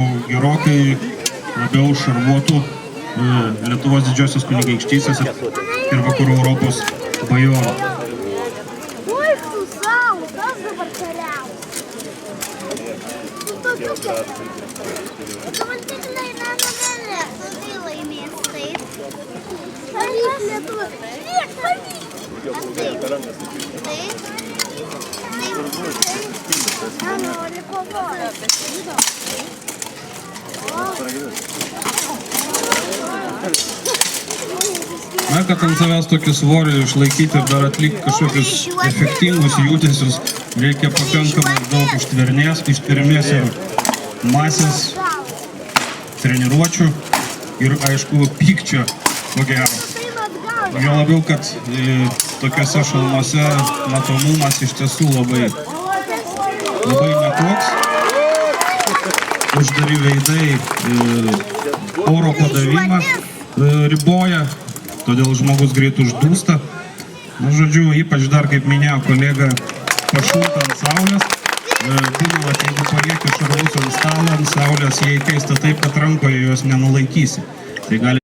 Gerokai labiau šarvuotų Lietuvos didžiosios kunigaikštystės ir vakarų Europos bajorų. Oi, tu savo, kas dabar kariaus? Tu tokiu kariaus. Tu man tikrai nenugalės, tu tai laimės taip. Pavyk Lietuva. Žiūrėk, pavyk. Taip. Taip. Nenori kovoti. Na, kad ant savęs tokį svorį išlaikyti ir dar atlikti kažkokius efektingus judesius, reikia pakankamai daug ištvermės ir masės, treniruočių ir, aišku, pykčio, ko gero. Jo labiau, kad tokiuose šalmuose matomumas iš tiesų labai nekoks. Uždari veidai oro padavimą riboja, todėl žmogus greit uždūsta. Na, žodžiu, ypač dar, kaip minėjo kolega, pašūta ant saulės. Būna, jeigu palieki šarvus ant stalo, ant saulės, jie įkaista taip, kad rankoje jos nenulaikysi. Tai gali